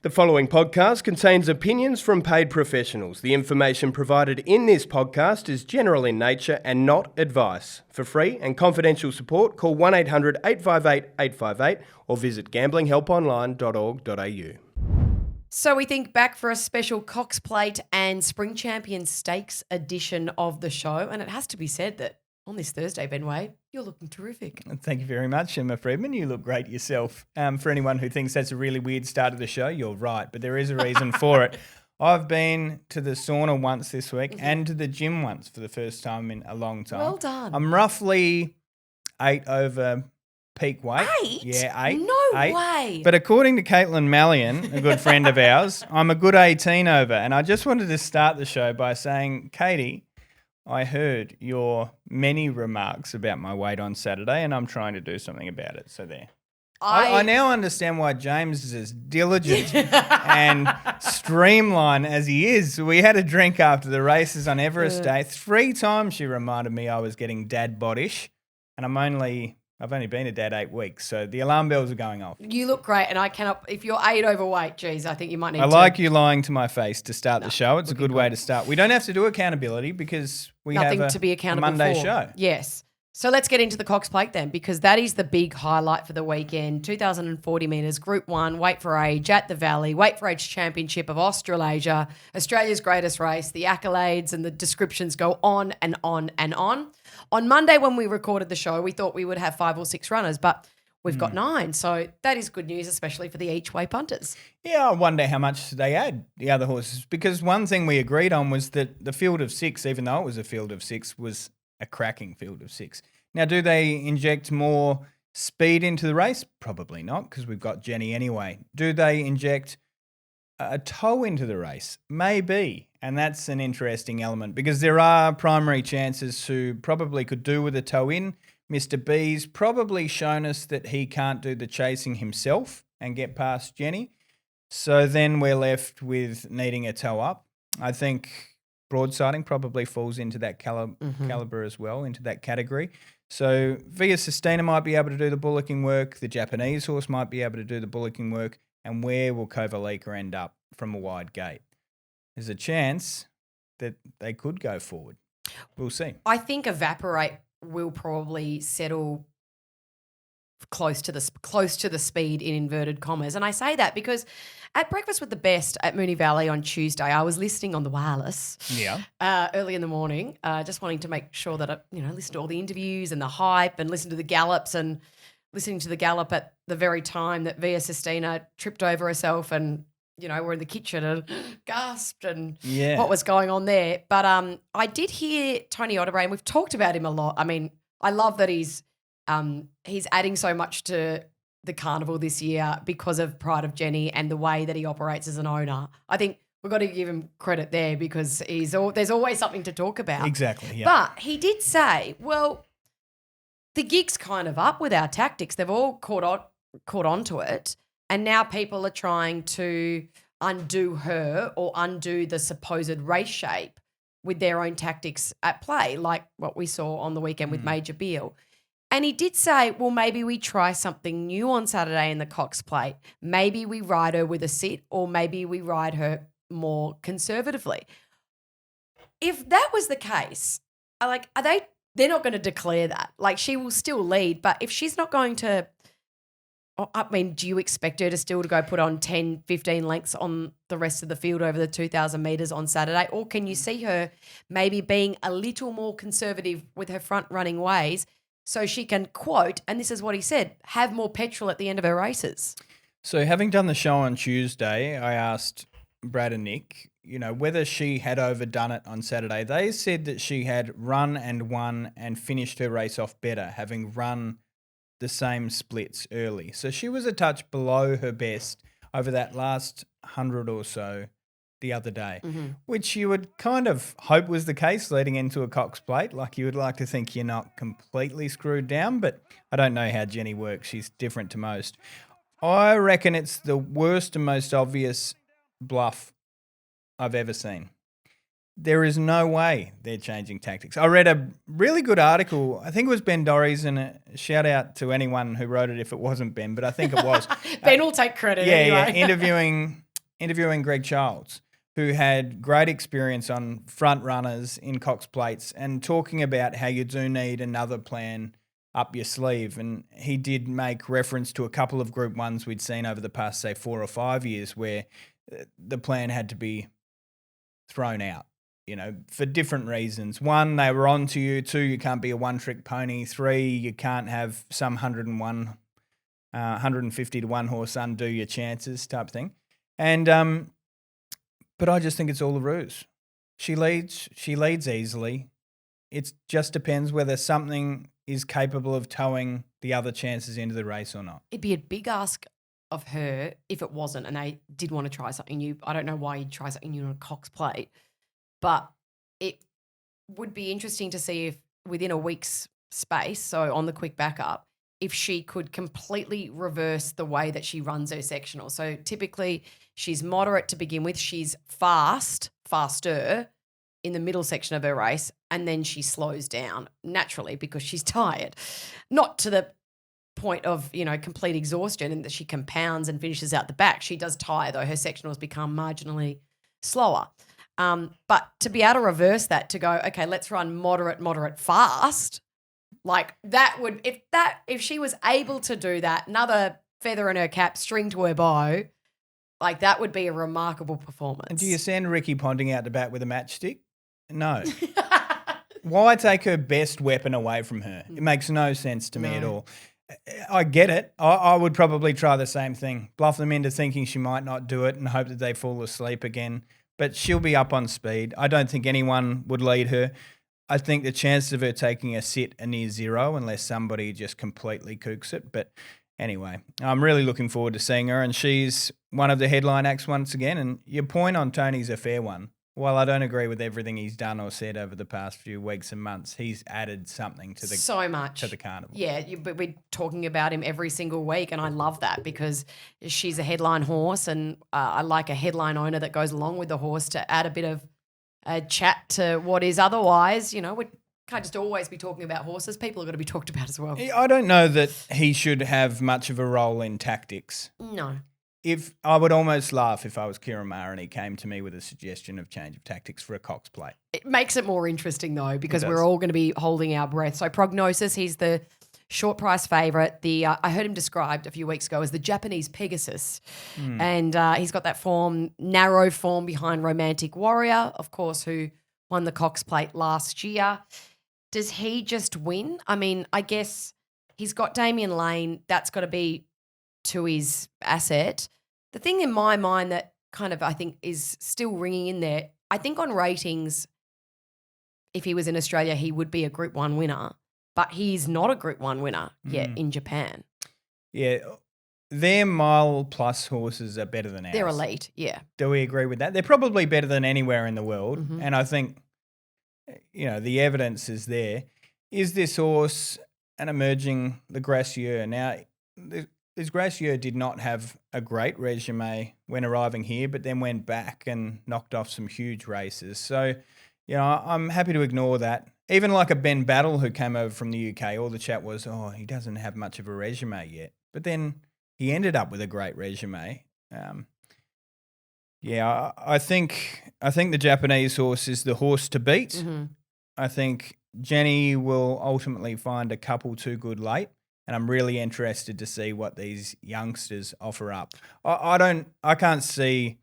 The following podcast contains opinions from paid professionals. The information provided in this podcast is general in nature and not advice. For free and confidential support, call 1800 858 858 or visit gamblinghelponline.org.au. So we think back for a special Cox Plate and Spring Champion Stakes edition of the show, and it has to be said that on this Thursday, Ben Way, you're looking terrific. Thank you very much, Emma Freedman. You look great yourself. For anyone who thinks that's a really weird start of the show, you're right, but there is a reason for it. I've been to the sauna once this week and to the gym once for the first time in a long time. Well done. I'm roughly 8 over peak weight. 8? Yeah, 8. No 8. way. But according to Caitlin Mallion, a good friend of ours, I'm a good 18 over. And I just wanted to start the show by saying, Katie, I heard your many remarks about my weight on Saturday and I'm trying to do something about it. So there. I now understand why James is as diligent and streamlined as he is. We had a drink after the races on Everest Day. 3 times she reminded me I was getting dad bodish, and I've only been a dad 8 weeks, so the alarm bells are going off. You look great, and I cannot. If you're 8 overweight, geez, I think you might need. I like you lying to my face to start the show. It's a good way to start. We don't have to do accountability because we nothing have to be a accountable Monday for. show. Yes. So let's get into the Cox Plate then, because that is the big highlight for the weekend. 2,040 metres, Group 1, Weight for Age at the Valley, Weight for Age Championship of Australasia, Australia's greatest race. The accolades and the descriptions go on and on and on. On Monday when we recorded the show, we thought we would have 5 or 6 runners, but we've got 9. So that is good news, especially for the each-way punters. Yeah, I wonder how much they add the other horses, because one thing we agreed on was that the field of 6, even though it was a field of 6, was a cracking field of 6. Now, do they inject more speed into the race? Probably not, because we've got Jenny anyway. Do they inject a toe into the race? Maybe, and that's an interesting element, because there are primary chances who probably could do with a toe in. Mr. B's probably shown us that he can't do the chasing himself and get past Jenny. So then we're left with needing a toe up. I think broadsiding probably falls into that caliber as well, into that category. So Via Sistina might be able to do the bullocking work. The Japanese horse might be able to do the bullocking work. And where will Kovalica end up from a wide gate? There's a chance that they could go forward. We'll see. I think Evaporate will probably settle close to the speed in inverted commas. And I say that because at Breakfast with the Best at Moonee Valley on Tuesday, I was listening on the wireless early in the morning, just wanting to make sure that I listen to all the interviews and the hype and listen to the gallops, and listening to the gallop at the very time that Via Sistina tripped over herself and, we're in the kitchen and gasped and what was going on there. But I did hear Tony Otterbrain. We've talked about him a lot. I mean, I love that he's adding so much to the carnival this year because of Pride of Jenny and the way that he operates as an owner. I think we've got to give him credit there because there's always something to talk about. Exactly, yeah. But he did say, well, the gig's kind of up with our tactics. They've all caught on to it, and now people are trying to undo her or undo the supposed race shape with their own tactics at play, like what we saw on the weekend with Major Beale. And he did say, well, maybe we try something new on Saturday in the Cox Plate. Maybe we ride her with a sit, or maybe we ride her more conservatively. If that was the case, they're not going to declare that. Like, she will still lead, but if she's not going to, I mean, do you expect her to still go put on 10, 15 lengths on the rest of the field over the 2,000 metres on Saturday? Or can you see her maybe being a little more conservative with her front running ways, so she can, quote, and this is what he said, have more petrol at the end of her races? So having done the show on Tuesday, I asked Brad and Nick, whether she had overdone it on Saturday. They said that she had run and won and finished her race off better, having run the same splits early. So she was a touch below her best over that last 100 or so the other day, which you would kind of hope was the case leading into a Cox Plate. Like, you would like to think you're not completely screwed down, but I don't know how Jenny works. She's different to most. I reckon it's the worst and most obvious bluff I've ever seen. There is no way they're changing tactics. I read a really good article. I think it was Ben Dorries, and a shout out to anyone who wrote it if it wasn't Ben, but I think it was. Ben will take credit anyway. Interviewing interviewing Greg Childs, who had great experience on front runners in Cox Plates and talking about how you do need another plan up your sleeve. And he did make reference to a couple of Group 1s we'd seen over the past, say, 4 or 5 years where the plan had to be thrown out, for different reasons. 1, they were on to you. 2, you can't be a one-trick pony. 3, you can't have some 150 to 1 horse undo your chances type thing. And but I just think it's all a ruse. She leads easily. It just depends whether something is capable of towing the other chances into the race or not. It'd be a big ask of her if it wasn't, and they did want to try something new. I don't know why you'd try something new on a Cox Plate, but it would be interesting to see if within a week's space, so on the quick backup, if she could completely reverse the way that she runs her sectional. So typically she's moderate to begin with. She's faster in the middle section of her race, and then she slows down naturally because she's tired. Not to the point of, complete exhaustion and that she compounds and finishes out the back. She does tire, though. Her sectionals become marginally slower. But to be able to reverse that, to go, okay, let's run moderate, fast, like that would, if she was able to do that, another feather in her cap, string to her bow, like that would be a remarkable performance. And do you send Ricky Ponting out to bat with a matchstick? No. Why take her best weapon away from her? It makes no sense to me at all. I get it. I would probably try the same thing. Bluff them into thinking she might not do it and hope that they fall asleep again. But she'll be up on speed. I don't think anyone would lead her. I think the chances of her taking a sit are near zero unless somebody just completely kooks it. But anyway, I'm really looking forward to seeing her, and she's one of the headline acts once again. And your point on Tony's a fair one. While I don't agree with everything he's done or said over the past few weeks and months, he's added something to the so much to the carnival. Yeah, but we're talking about him every single week, and I love that because she's a headline horse, and I like a headline owner that goes along with the horse to add a bit of chat to what is otherwise, we can't just always be talking about horses. People are going to be talked about as well. I don't know that he should have much of a role in tactics. No. If I would almost laugh if I was Kieran Maher and he came to me with a suggestion of change of tactics for a Cox Plate. It makes it more interesting though, because we're all going to be holding our breath. So Prognosis, he's the short price favourite. I heard him described a few weeks ago as the Japanese Pegasus. And he's got that narrow form behind Romantic Warrior, of course, who won the Cox Plate last year. Does he just win? I mean, I guess he's got Damian Lane. That's got to be to his asset. The thing in my mind that kind of I think is still ringing in there, I think on ratings, if he was in Australia, he would be a Group 1 winner, but he's not a Group 1 winner yet in Japan. Yeah, their mile plus horses are better than ours. They're elite, yeah. Do we agree with that? They're probably better than anywhere in the world, and I think, the evidence is there. Is this horse an emerging Le Gracieux? Now, Les Gracieux did not have a great resume when arriving here, but then went back and knocked off some huge races. So, I'm happy to ignore that. Even like a Ben Battle who came over from the UK, all the chat was, he doesn't have much of a resume yet. But then he ended up with a great resume. I think the Japanese horse is the horse to beat. Mm-hmm. I think Jenny will ultimately find a couple too good late. And I'm really interested to see what these youngsters offer up. I can't see.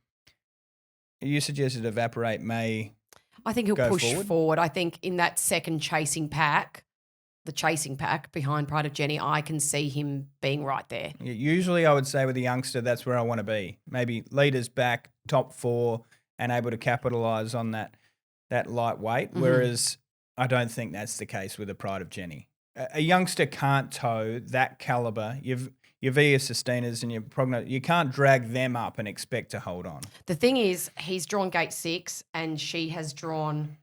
You suggested Evaporate may. I think he'll push forward. I think in that second chasing pack behind Pride of Jenny, I can see him being right there. Yeah, usually I would say with a youngster, that's where I want to be. Maybe leaders back, top 4, and able to capitalise on that lightweight. Whereas I don't think that's the case with the Pride of Jenny. A youngster can't tow that caliber. Your Via Sustinas and your Prognosis, you can't drag them up and expect to hold on. The thing is, he's drawn gate 6 and she has drawn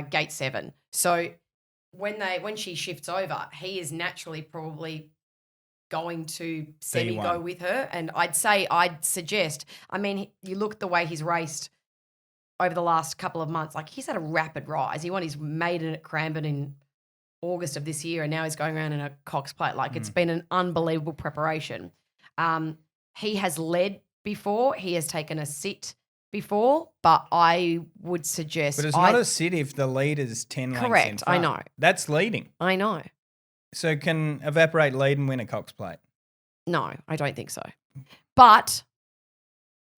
gate 7. So when she shifts over, he is naturally probably going to semi-go with her. And I'd suggest, you look at the way he's raced over the last couple of months, like he's had a rapid rise. He won his maiden at Cranbourne in August of this year, and now he's going around in a Cox Plate. Like it's been an unbelievable preparation. He has led before. He has taken a sit before, but I would suggest. But it's not a sit if the leader's 10 lengths in Correct, I front. know. That's leading. I know. So can Evaporate lead and win a Cox Plate? No, I don't think so. But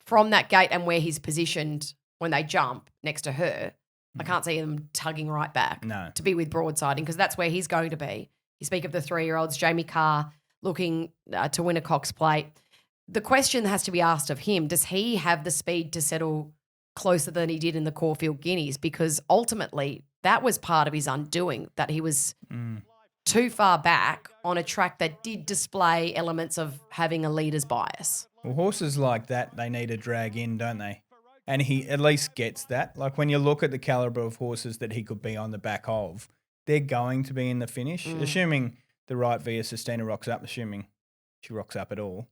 from that gate and where he's positioned when they jump next to her, I can't see him tugging right back No. to be with broadsiding because that's where he's going to be. You speak of the 3-year-olds, Jamie Carr looking to win a Cox Plate. The question has to be asked of him, does he have the speed to settle closer than he did in the Caulfield Guineas? Because ultimately that was part of his undoing, that he was too far back on a track that did display elements of having a leader's bias. Well, horses like that, they need a drag in, don't they? And he at least gets that. Like when you look at the calibre of horses that he could be on the back of, they're going to be in the finish, assuming the right Via Sustina rocks up, assuming she rocks up at all.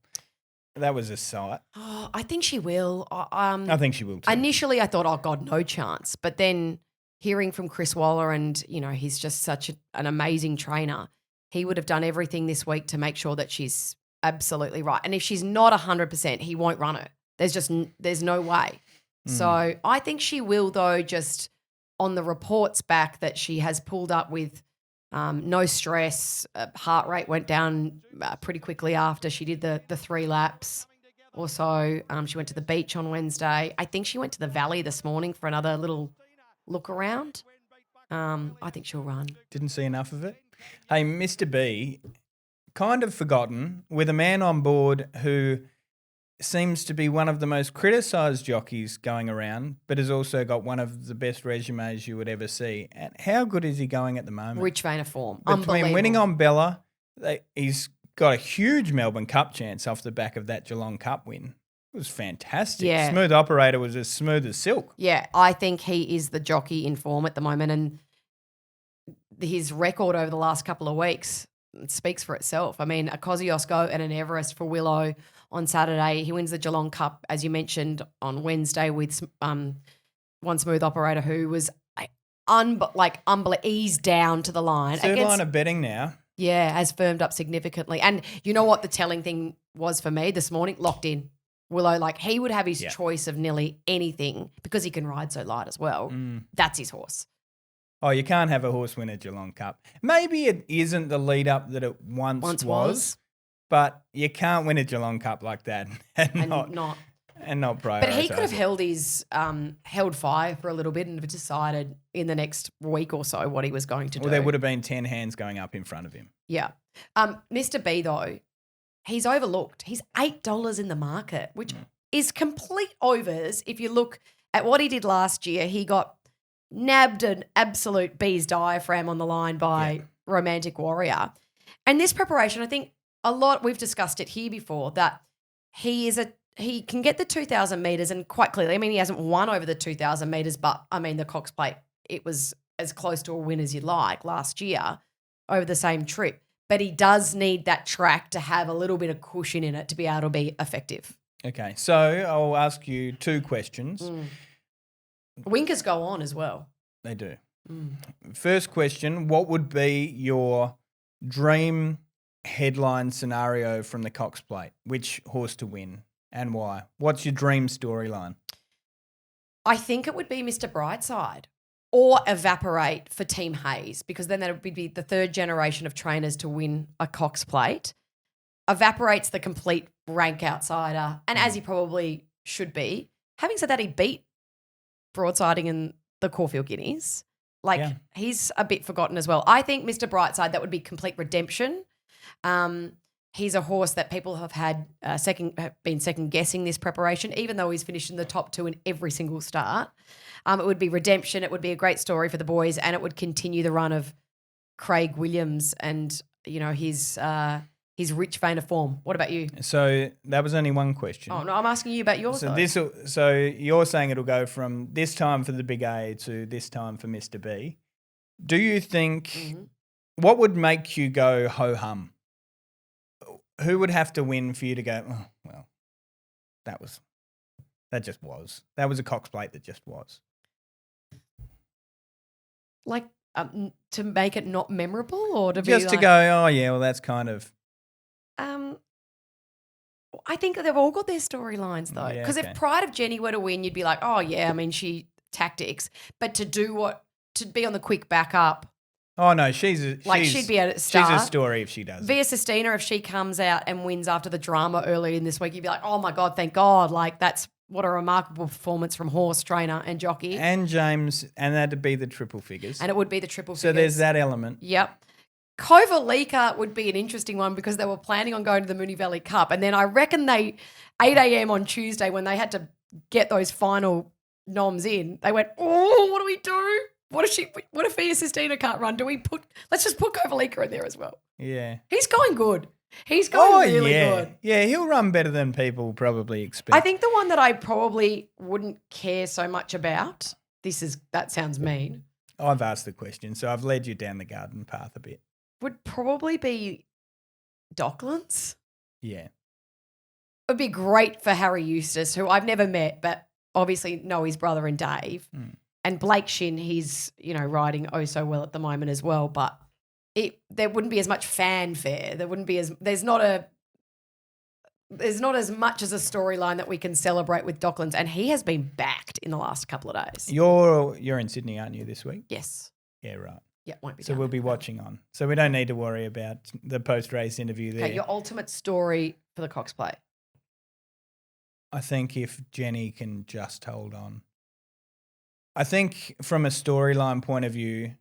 That was a sight. Oh, I think she will. I think she will too. Initially, I thought, oh, God, no chance. But then hearing from Chris Waller and, he's just such an amazing trainer, he would have done everything this week to make sure that she's absolutely right. And if she's not 100%, he won't run her. There's no way. So I think she will, though, just on the reports back that she has pulled up with no stress. Heart rate went down pretty quickly after she did the 3 laps. Also, she went to the beach on Wednesday. I think she went to the valley this morning for another little look around. I think she'll run. Didn't see enough of it. Hey, Mr. B, kind of forgotten, with a man on board who seems to be one of the most criticised jockeys going around, but has also got one of the best resumes you would ever see. And how good is he going at the moment? Rich vein of form. Between Unbelievable. winning on Bella, he's got a huge Melbourne Cup chance off the back of that Geelong Cup win. It was fantastic. Yeah. Smooth Operator was as smooth as silk. Yeah, I think he is the jockey in form at the moment, and his record over the last couple of weeks speaks for itself. I mean, a Kosciuszko and an Everest for Willow on Saturday. He wins the Geelong Cup, as you mentioned, on Wednesday with one Smooth Operator who was eased down to the line. Third line of betting now. Yeah, has firmed up significantly. And you know what the telling thing was for me this morning? Locked in. Willow, he would have his choice of nearly anything because he can ride so light as well. That's his horse. Oh, you can't have a horse win a Geelong Cup. Maybe it isn't the lead up that it once was, but you can't win a Geelong Cup like that and not prioritise. But he could have held fire for a little bit and have decided in the next week or so what he was going to do. Well, there would have been 10 hands going up in front of him. Yeah. Mr. B, though, he's overlooked. He's $8 in the market, which is complete overs. If you look at what he did last year, he got nabbed an absolute bee's diaphragm on the line by Romantic Warrior. And this preparation, I think we've discussed it here before, that he can get the 2,000 metres and quite clearly, I mean, he hasn't won over the 2,000 metres, but I mean, the Cox Plate, it was as close to a win as you'd like last year over the same trip. But he does need that track to have a little bit of cushion in it to be able to be effective. Okay, so I'll ask you 2 questions. Winkers go on as well. They do. First question, what would be your dream headline scenario from the Cox Plate? Which horse to win and why? What's your dream storyline? I think it would be Mr. Brightside or Evaporate for Team Hayes, because then that would be the 3rd generation of trainers to win a Cox Plate. Evaporate's the complete rank outsider, and as he probably should be. Having said that, he beat Broadsiding in the Caulfield Guineas. He's a bit forgotten as well. I think Mr. Brightside, that would be complete redemption. He's a horse that people have had been second guessing this preparation, even though he's finished in the top 2 in every single start. It would be redemption. It would be a great story for the boys, and it would continue the run of Craig Williams and his rich vein of form. What about you? So that was only one question. Oh no, I'm asking you about yours. So you're saying it'll go from this time for the Big A to this time for Mr. B. Do you think what would make you go ho hum? Who would have to win for you to go, oh, well, that was a Cox Plate that just was? To make it not memorable, or to just be to go, oh yeah, well that's kind of. I think they've all got their storylines though. Yeah, Because okay. if Pride of Jenny were to win, you'd be like, oh yeah, I mean, tactics. But to be on the quick backup, Oh no, she'd be able to start. She's a story if she does. Via Sistina, if she comes out and wins after the drama early in this week, you'd be like, oh my God, thank God. Like that's what a remarkable performance from horse, trainer and jockey. And James, and that'd be the triple figures. And it would be the triple So figures. there's that element. Yep. Kovalika would be an interesting one because they were planning on going to the Moonee Valley Cup. And then I reckon 8 a.m. on Tuesday when they had to get those final noms in, they went, oh, what do we do? What if Via Sistina can't run? Let's just put Kovalika in there as well. Yeah. He's going good. He's going really good. Yeah, he'll run better than people probably expect. I think the one that I probably wouldn't care so much about, that sounds mean, I've asked the question, so I've led you down the garden path a bit. would probably be Docklands. Yeah. It would be great for Harry Eustace, who I've never met, but obviously know his brother and Dave. Mm. And Blake Shin, he's, riding oh so well at the moment as well, but there wouldn't be as much fanfare. There's not as much as a storyline that we can celebrate with Docklands, and he has been backed in the last couple of days. You're in Sydney, aren't you, this week? Yes. Yeah, right. Yeah, won't be So down we'll there. be watching on. So we don't need to worry about the post-race interview there. Okay, your ultimate story for the Cox Plate. I think if Jenny can just hold on. I think from a storyline point of view,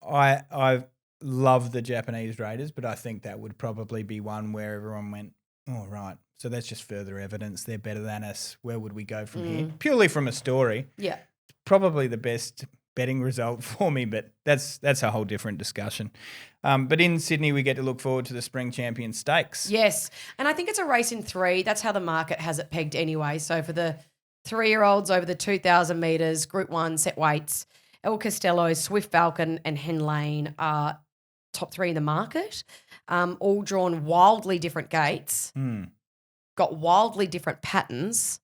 I love the Japanese Raiders, but I think that would probably be one where everyone went, oh, right, so that's just further evidence they're better than us. Where would we go from here? Purely from a story. Yeah. Probably the best betting result for me, but that's a whole different discussion. But in Sydney, we get to look forward to the Spring Champion Stakes. Yes. And I think it's a race in 3. That's how the market has it pegged anyway. So for the 3-year-olds over the 2,000 metres, Group 1 set weights, El Costello, Swift Falcon and Hen Lane are top 3 in the market, all drawn wildly different gates, got wildly different patterns,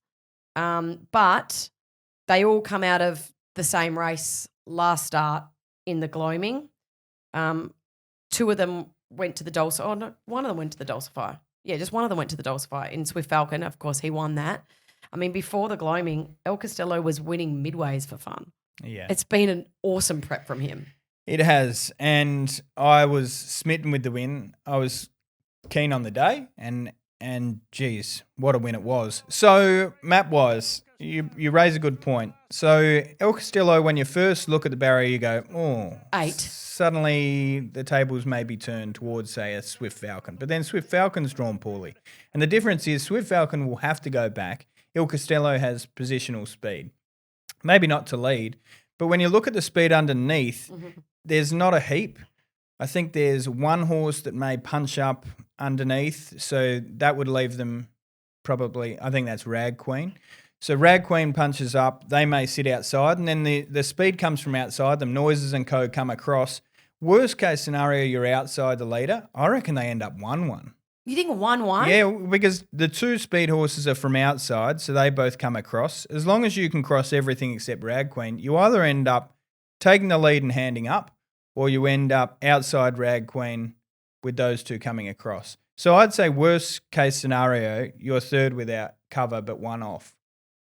but they all come out of the same race last start in the Gloaming. 2 of them went to the Dulcifer. Oh, no, one of them went to the Dulcifer. Yeah, just one of them went to the Dulcifer in Swift Falcon. Of course, he won that. I mean, before the Gloaming, El Costello was winning midways for fun. Yeah. It's been an awesome prep from him. It has, and I was smitten with the win. I was keen on the day, and geez, what a win it was. So map-wise, you raise a good point. So El Castillo, when you first look at the barrier, you go, oh, 8. Suddenly the tables may be turned towards, say, a Swift Falcon, but then Swift Falcon's drawn poorly, and the difference is Swift Falcon will have to go back. El Costello has positional speed, maybe not to lead, but when you look at the speed underneath, there's not a heap. I think there's one horse that may punch up underneath, so that would leave them probably, I think that's Rag Queen. So Rag Queen punches up, they may sit outside, and then the speed comes from outside them, Noises and Co come across. Worst case scenario, you're outside the leader. I reckon they end up 1-1. You think 1-1? Yeah, because the 2 speed horses are from outside, so they both come across. As long as you can cross everything except Rag Queen, you either end up taking the lead and handing up, or you end up outside Rag Queen with those 2 coming across. So I'd say worst case scenario, you're third without cover but 1 off.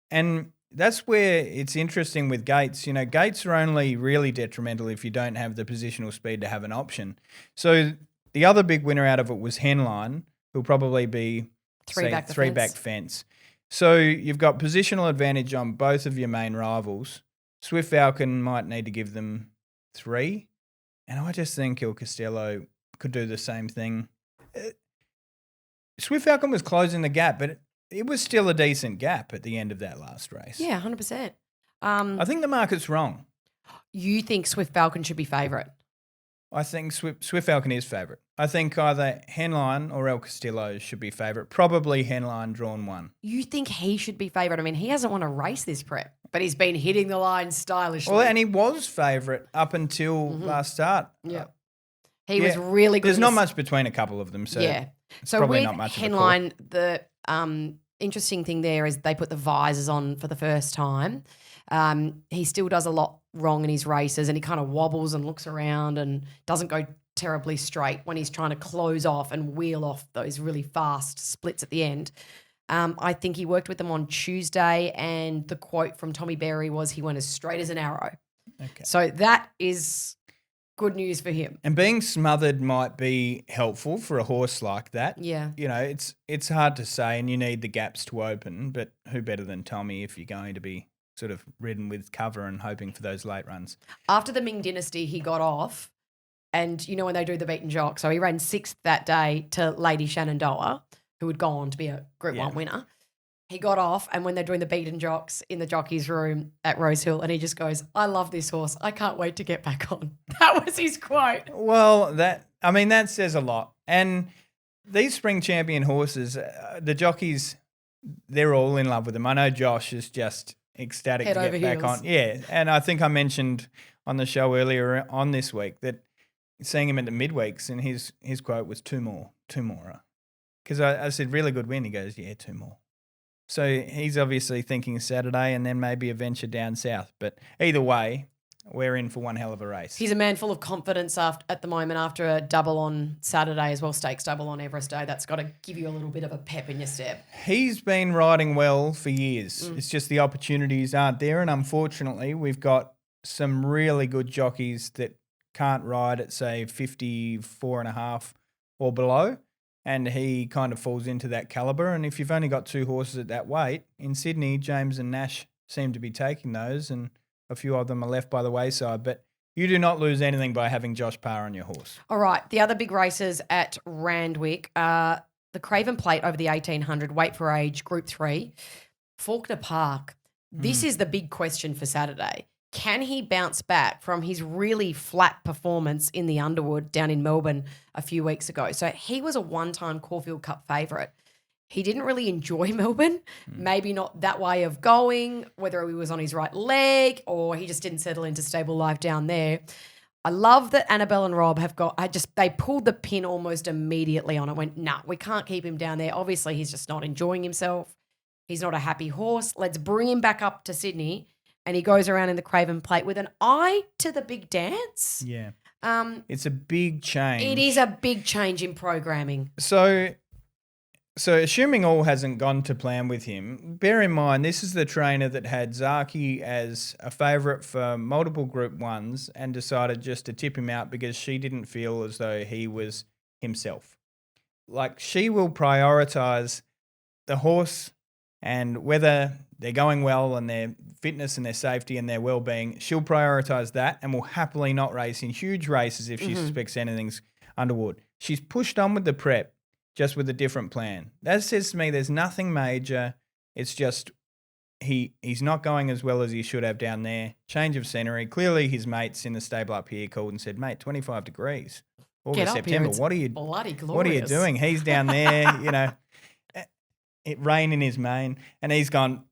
And that's where it's interesting with gates. You know, gates are only really detrimental if you don't have the positional speed to have an option. So the other big winner out of it was Henline, who'll probably be Three back fence. So you've got positional advantage on both of your main rivals. Swift Falcon might need to give them 3. And I just think El Costello could do the same thing. Swift Falcon was closing the gap, but it was still a decent gap at the end of that last race. Yeah, 100%. I think the market's wrong. You think Swift Falcon should be favourite? I think Swift Falcon is favourite. I think either Henline or El Castillo should be favourite. Probably Henline drawn 1. You think he should be favourite? I mean, he hasn't won a race this prep, but he's been hitting the line stylishly. Well, and he was favourite up until last start. Yeah. He was really good. There's not much between a couple of them, so yeah. So probably with not much of a call. Henline, the interesting thing there is they put the visors on for the first time. He still does a lot wrong in his races, and he kind of wobbles and looks around and doesn't go terribly straight when he's trying to close off and wheel off those really fast splits at the end. I think he worked with them on Tuesday, and the quote from Tommy Berry was he went as straight as an arrow. Okay. So that is good news for him. And being smothered might be helpful for a horse like that. Yeah. You know, it's hard to say, and you need the gaps to open, but who better than Tommy if you're going to be sort of ridden with cover and hoping for those late runs. After the Ming Dynasty, he got off, and you know when they do the beaten jock, so he ran 6th that day to Lady Shenandoah, who had gone on to be a Group 1 winner. He got off, and when they're doing the beaten jocks in the jockey's room at Rosehill, and he just goes, I love this horse. I can't wait to get back on. That was his quote. Well, that says a lot. And these spring champion horses, the jockeys, they're all in love with them. I know Josh is just ecstatic Head to over get back heels. on. Yeah, and I think I mentioned on the show earlier on this week that seeing him at the midweeks, and his quote was two more. Because I said, really good win. He goes, yeah, 2 more. So he's obviously thinking Saturday and then maybe a venture down south. But either way, we're in for one hell of a race. He's a man full of confidence at the moment after a double on Saturday as well, stakes double on Everest Day. That's got to give you a little bit of a pep in your step. He's been riding well for years. It's just the opportunities aren't there. And unfortunately, we've got some really good jockeys that can't ride at, say, 54.5 or below. And he kind of falls into that calibre. And if you've only got 2 horses at that weight, in Sydney, James and Nash seem to be taking those, and a few of them are left by the wayside. But you do not lose anything by having Josh Parr on your horse. All right, the other big races at Randwick are the Craven Plate over the 1800, Weight for Age, Group 3, Faulkner Park. This is the big question for Saturday. Can he bounce back from his really flat performance in the Underwood down in Melbourne a few weeks ago? So he was a one-time Caulfield Cup favourite. He didn't really enjoy Melbourne, maybe not that way of going, whether he was on his right leg or he just didn't settle into stable life down there. I love that Annabelle and Rob they pulled the pin almost immediately on it. Went, nah, we can't keep him down there. Obviously, he's just not enjoying himself. He's not a happy horse. Let's bring him back up to Sydney. And he goes around in the Craven Plate with an eye to the big dance. Yeah. It's a big change. It is a big change in programming. So assuming all hasn't gone to plan with him, bear in mind this is the trainer that had Zaki as a favourite for multiple Group 1s and decided just to tip him out because she didn't feel as though he was himself. Like, she will prioritise the horse and whether they're going well and their fitness and their safety and their well-being, she'll prioritise that and will happily not race in huge races if she suspects anything's untoward. She's pushed on with the prep, just with a different plan. That says to me there's nothing major. It's just he's not going as well as he should have down there. Change of scenery. Clearly his mates in the stable up here called and said, mate, 25 degrees. Get August, up September. here. It's What are you bloody glorious. What are you doing? He's down there, you know, it rain in his mane, and he's gone,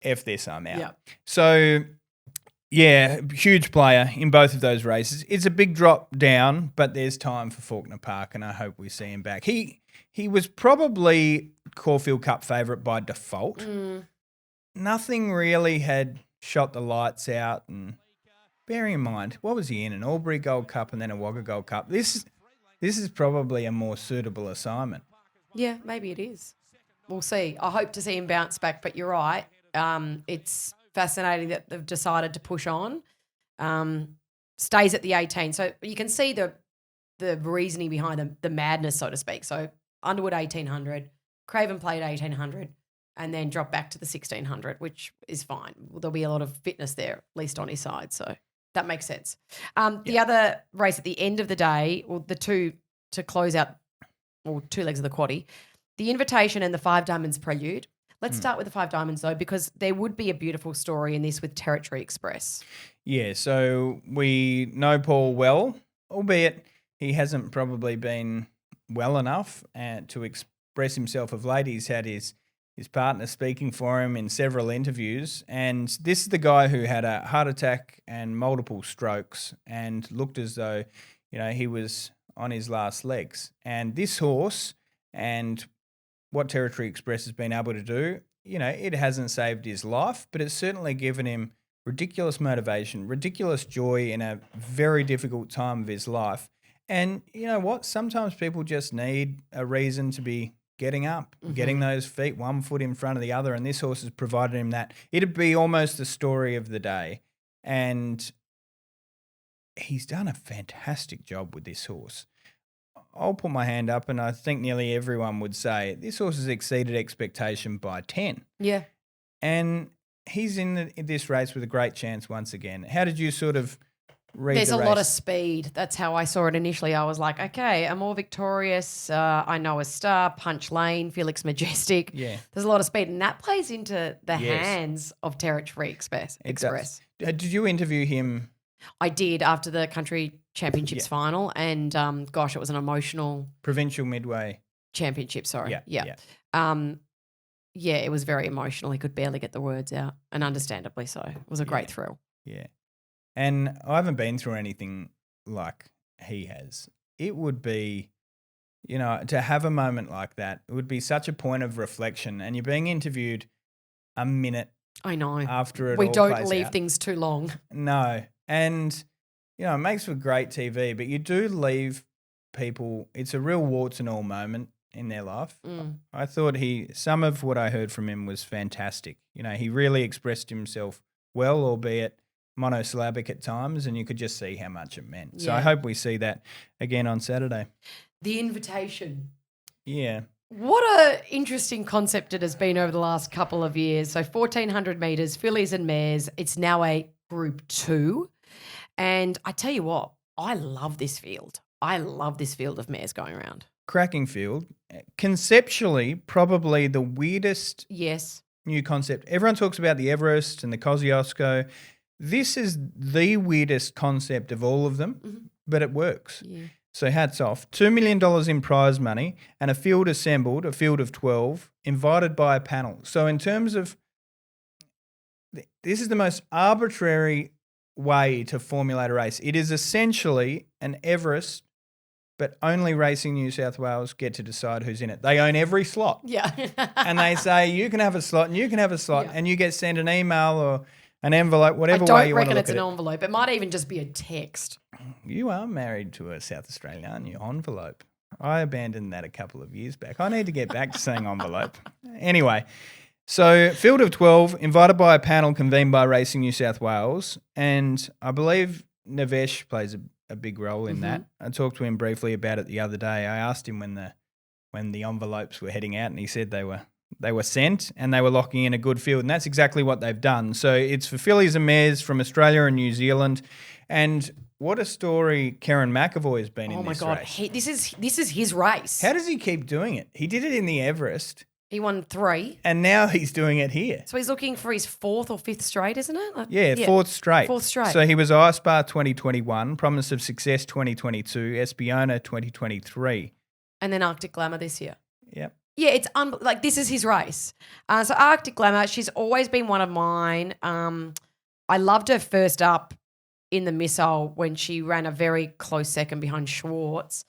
F this, I'm out. Yeah. So, yeah, huge player in both of those races. It's a big drop down, but there's time for Faulkner Park, and I hope we see him back. He was probably Caulfield Cup favourite by default. Nothing really had shot the lights out, and bearing in mind, what was he in? An Albury Gold Cup and then a Wagga Gold Cup. This is probably a more suitable assignment. Yeah, maybe it is. We'll see. I hope to see him bounce back, but you're right. It's fascinating that they've decided to push on. Stays at the 18. So you can see the reasoning behind the madness, so to speak. So Underwood 1800, Craven Plate 1800, and then drop back to the 1600, which is fine. There'll be a lot of fitness there, at least on his side. So that makes sense. The other race at the end of the day, or the two to close out, or 2 legs of the quaddie, the Invitation and the Five Diamonds Prelude. Let's start with the Five Diamonds, though, because there would be a beautiful story in this with Territory Express. Yeah, so we know Paul well, albeit he hasn't probably been well enough to express himself of late. He's had his partner speaking for him in several interviews, and this is the guy who had a heart attack and multiple strokes and looked as though, you know, he was on his last legs. And this horse and what Territory Express has been able to do, you know, it hasn't saved his life, but it's certainly given him ridiculous motivation, ridiculous joy in a very difficult time of his life. And you know what? Sometimes people just need a reason to be getting up, getting those feet one foot in front of the other. And this horse has provided him that. It'd be almost the story of the day. And he's done a fantastic job with this horse. I'll put my hand up, and I think nearly everyone would say this horse has exceeded expectation by 10. Yeah. And he's in this race with a great chance once again. How did you sort of read There's the a race? lot of speed. That's how I saw it initially. I was like, okay, a more victorious, I know a star, Punch Lane, Felix Majestic. Yeah. There's a lot of speed, and that plays into the Yes. hands of Territory Express. It does. Did you interview him? I did after the country championships final, and gosh, it was an emotional Provincial Midway. championship. Sorry, Yeah. yeah, it was very emotional. He could barely get the words out, and understandably so. It was a great thrill. Yeah. And I haven't been through anything like he has. It would be, you know, to have a moment like that, it would be such a point of reflection. And you're being interviewed a minute I know. after it We all don't plays leave out. things too long. No. And, you know, it makes for great TV, but you do leave people, it's a real warts and all moment in their life. I thought some of what I heard from him was fantastic. You know, he really expressed himself well, albeit monosyllabic at times, and you could just see how much it meant. So I Yeah. hope we see that again on Saturday. The invitation. Yeah. What a interesting concept it has been over the last couple of years. So 1,400 metres, fillies and mares. It's now a Group 2. And I tell you what, I love this field. I love this field of mares going around. Cracking field. Conceptually, probably the weirdest Yes. new concept. Everyone talks about the Everest and the Kosciuszko. This is the weirdest concept of all of them, but it works. Yeah. So hats off. $2 million in prize money and a field assembled, a field of 12, invited by a panel. So in terms of, this is the most arbitrary way to formulate a race. It is essentially an Everest, but only Racing New South Wales get to decide who's in it. They own every slot. Yeah. And they say, you can have a slot and you can have a slot, Yeah. and you get sent an email or an envelope, I whatever way don't you want to reckon look it's at an it. envelope. It might even just be a text. You are married to a South Australian, aren't you? Envelope. I abandoned that a couple of years back. I need to get back to saying envelope. Anyway, so field of 12, invited by a panel convened by Racing New South Wales, and I believe Navesh plays a big role in that. I talked to him briefly about it the other day. I asked him when the envelopes were heading out, and he said they were sent and they were locking in a good field, and that's exactly what they've done. So it's for fillies and mares from Australia and New Zealand, and what a story Karen McAvoy has been in Oh my this God. race. This is his race. How does he keep doing it? He did it in the Everest, He won 3. and now he's doing it here. So he's looking for his 4th or 5th straight, isn't it? Yeah, fourth straight. Fourth straight. So he was Ice Bar 2021, Promise of Success 2022, Espiona 2023. And then Arctic Glamour this year. Yep. Yeah, it's like this is his race. So Arctic Glamour, she's always been one of mine. I loved her first up in the missile when she ran a very close second behind Schwartz.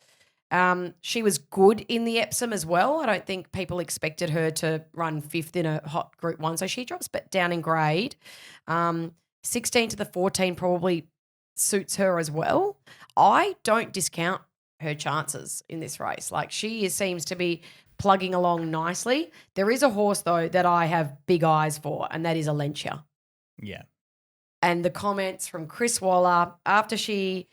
She was good in the Epsom as well. I don't think people expected her to run 5th in a hot Group 1, so she drops down in grade. 16 to the 14 probably suits her as well. I don't discount her chances in this race. Like seems to be plugging along nicely. There is a horse though that I have big eyes for, and that is Alencia. Yeah. And the comments from Chris Waller after she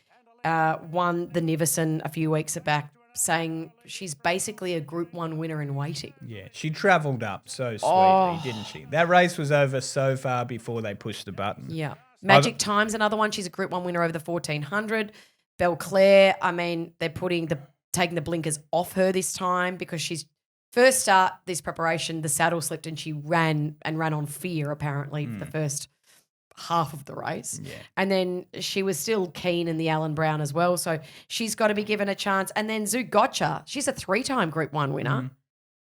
won the Nivison a few weeks back, saying she's basically a Group 1 winner in waiting. Yeah, she travelled up so sweetly, didn't she? That race was over so far before they pushed the button. Yeah. Magic Time's another one. She's a Group 1 winner over the 1,400. Belclair, I mean, they're taking the blinkers off her this time because she's first start this preparation, the saddle slipped and she ran on fear apparently for the first half of the race. Yeah. And then she was still keen in the Alan Brown as well. So she's got to be given a chance. And then Zugotcha, she's a 3-time Group 1 winner.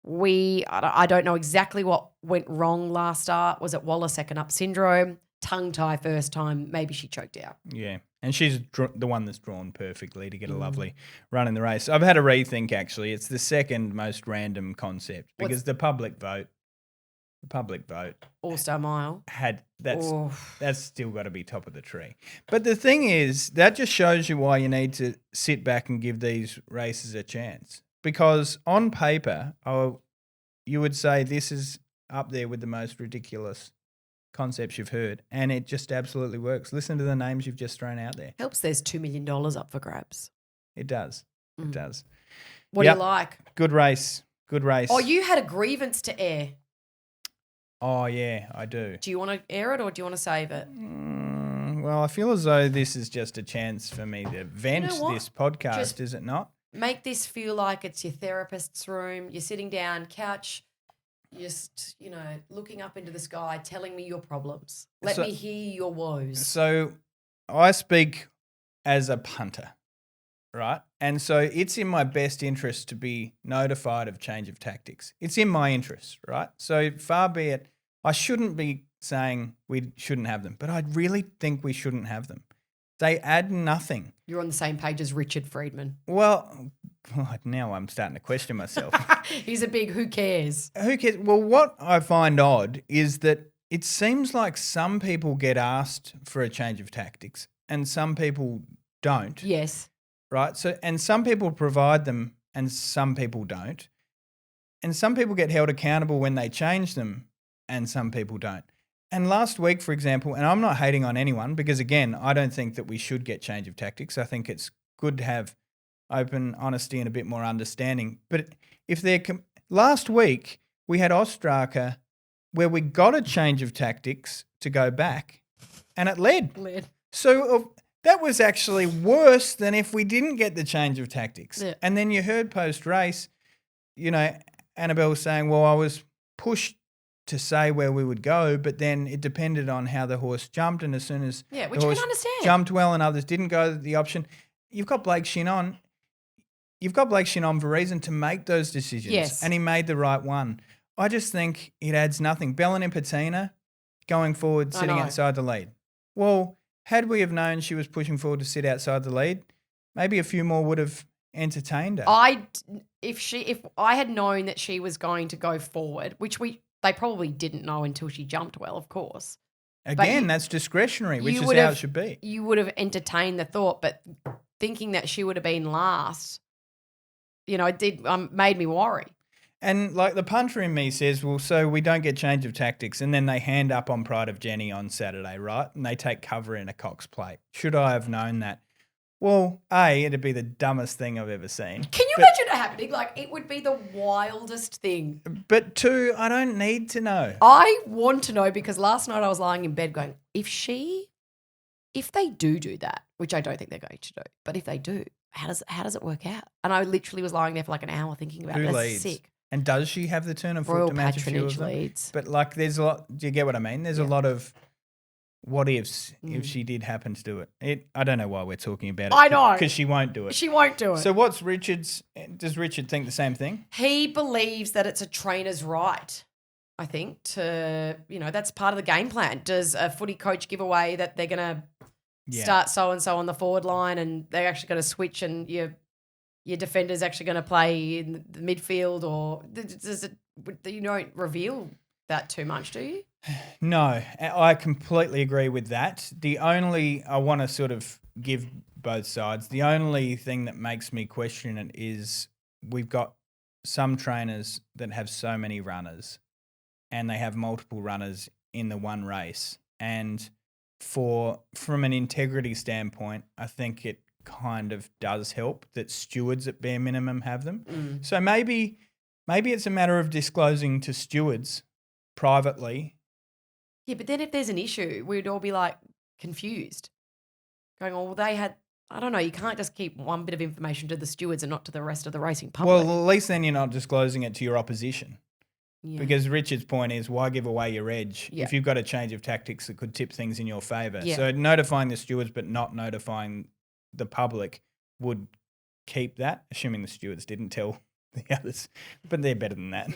I don't know exactly what went wrong last start. Was it Waller second up syndrome? Tongue tie first time. Maybe she choked out. Yeah. And she's the one that's drawn perfectly to get a lovely run in the race. I've had a rethink, actually. It's the second most random concept because the public vote the public vote All-Star Mile. that's still got to be top of the tree. But the thing is, that just shows you why you need to sit back and give these races a chance. Because on paper, you would say this is up there with the most ridiculous concepts you've heard, and it just absolutely works. Listen to the names you've just thrown out there. Helps there's $2 million up for grabs. It does. It does. What do you like? Good race. Good race. Oh, you had a grievance to air. Oh, yeah, I do. Do you want to air it or do you want to save it? Well, I feel as though this is just a chance for me to vent this podcast, is it not? Make this feel like it's your therapist's room. You're sitting down, couch, just, looking up into the sky, telling me your problems. Let me hear your woes. So I speak as a punter, right? And so it's in my best interest to be notified of change of tactics. It's in my interest, right? So far be it, I shouldn't be saying we shouldn't have them, but I really think we shouldn't have them. They add nothing. You're on the same page as Richard Friedman. Well, now I'm starting to question myself. He's a big who cares. Who cares? Well, what I find odd is that it seems like some people get asked for a change of tactics and some people don't. Yes. Right? So, and some people provide them and some people don't. And some people get held accountable when they change them and some people don't. And last week, for example, and I'm not hating on anyone because, again, I don't think that we should get change of tactics. I think it's good to have open honesty and a bit more understanding. But if they're last week, we had Ostraka where we got a change of tactics to go back and it led. So that was actually worse than if we didn't get the change of tactics. Yeah. And then you heard post-race, Annabelle saying, well, I was pushed to say where we would go, but then it depended on how the horse jumped, and as soon as which the you horse can understand. jumped well and others didn't go the option, you've got Blake Shin on. You've got Blake Shin on for a reason to make those decisions, yes, and he made the right one. I just think it adds nothing. Bella Nipotina going forward, sitting outside the lead. Well, had we have known she was pushing forward to sit outside the lead, maybe a few more would have entertained her. If I had known that she was going to go forward, which they probably didn't know until she jumped well, of course. Again, that's discretionary, which is how it should be. You would have entertained the thought, but thinking that she would have been last, it made me worry. And like the punter in me says, well, so we don't get change of tactics, and then they hand up on Pride of Jenny on Saturday, right? And they take cover in a Cox Plate. Should I have known that? Well, it'd be the dumbest thing I've ever seen. Can you imagine it happening? Like, it would be the wildest thing. But two, I don't need to know. I want to know because last night I was lying in bed going, if they do that, which I don't think they're going to do, but if they do, how does it work out? And I literally was lying there for like an hour thinking about it. That's sick. And does she have the turn of foot Royal to match a few of patronage them? leads. But like, there's a lot. Do you get what I mean? There's a lot of what ifs if she did happen to do it. I don't know why we're talking about it. I know. Because she won't do it. She won't do it. So does Richard think the same thing? He believes that it's a trainer's right, I think, to, that's part of the game plan. Does a footy coach give away that they're going to start so-and-so on the forward line and they're actually going to switch and your defender's actually going to play in the midfield, or you don't reveal that too much, do you? No, I completely agree with that. I want to sort of give both sides. The only thing that makes me question it is we've got some trainers that have so many runners and they have multiple runners in the one race. And from an integrity standpoint, I think it kind of does help that stewards at bare minimum have them. So maybe it's a matter of disclosing to stewards privately. Yeah, but then if there's an issue, we'd all be like confused. Going, well, they had, I don't know, you can't just keep one bit of information to the stewards and not to the rest of the racing public. Well, at least then you're not disclosing it to your opposition. Yeah. Because Richard's point is, why give away your edge Yeah. if you've got a change of tactics that could tip things in your favour? Yeah. So notifying the stewards but not notifying the public would keep that, assuming the stewards didn't tell the others. But they're better than that.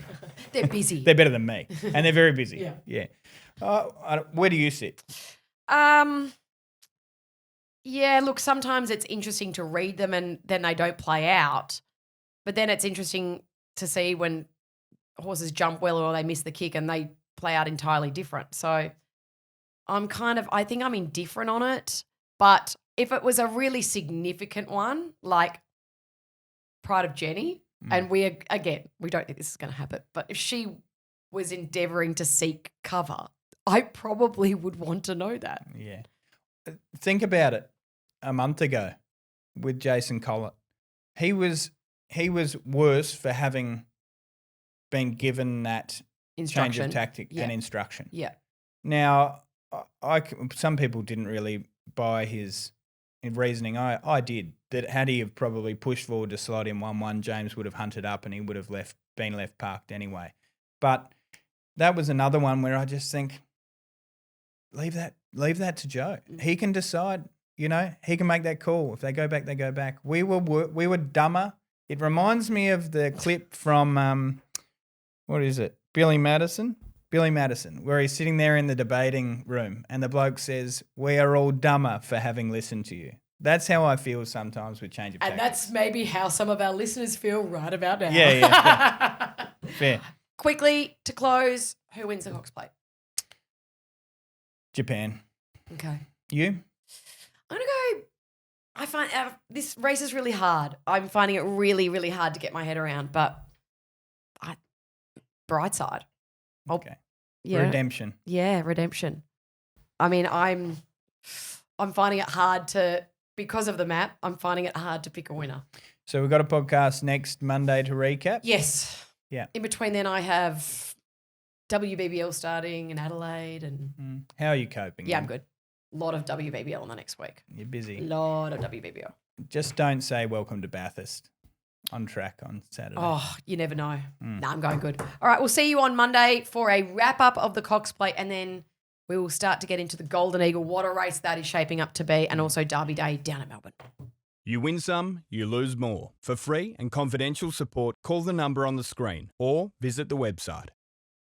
They're busy. They're better than me. And they're very busy. Yeah. Where do you sit? Yeah, look, sometimes it's interesting to read them and then they don't play out. But then it's interesting to see when horses jump well or they miss the kick and they play out entirely different. So I think I'm indifferent on it. But if it was a really significant one, like Pride of Jenny, and we don't think this is going to happen, but if she was endeavouring to seek cover, I probably would want to know that. Yeah. Think about it. A month ago with Jason Collett, he was worse for having been given that change of tactic and instruction. Yeah. Now, some people didn't really buy his reasoning. I did. That had he have probably pushed forward to slot in 1-1, James would have hunted up and he would have been left parked anyway. But that was another one where I just think, leave that to Joe. He can decide. You know, he can make that call. If they go back, they go back. We were dumber. It reminds me of the clip from what is it? Billy Madison, where he's sitting there in the debating room and the bloke says, "We are all dumber for having listened to you." That's how I feel sometimes with change of tactics. And that's maybe how some of our listeners feel right about now. Yeah. Fair. Quickly, to close, who wins the Cox Plate? Japan. Okay. You? I'm going to go, I find this race is really hard. I'm finding it really, really hard to get my head around, but bright side. Okay. Yeah. Redemption. Yeah, redemption. I mean, I'm finding it hard because of the map, I'm finding it hard to pick a winner. So we've got a podcast next Monday to recap? Yes. Yeah. In between then I have WBBL starting in Adelaide and... How are you coping? Yeah, I'm good. A lot of WBBL in the next week. You're busy. A lot of WBBL. Just don't say welcome to Bathurst on track on Saturday. Oh, you never know. No, I'm going good. All right, we'll see you on Monday for a wrap-up of the Cox Plate, and then we will start to get into the Golden Eagle. What a race that is shaping up to be, and also Derby Day down at Melbourne. You win some, you lose more. For free and confidential support, call the number on the screen or visit the website.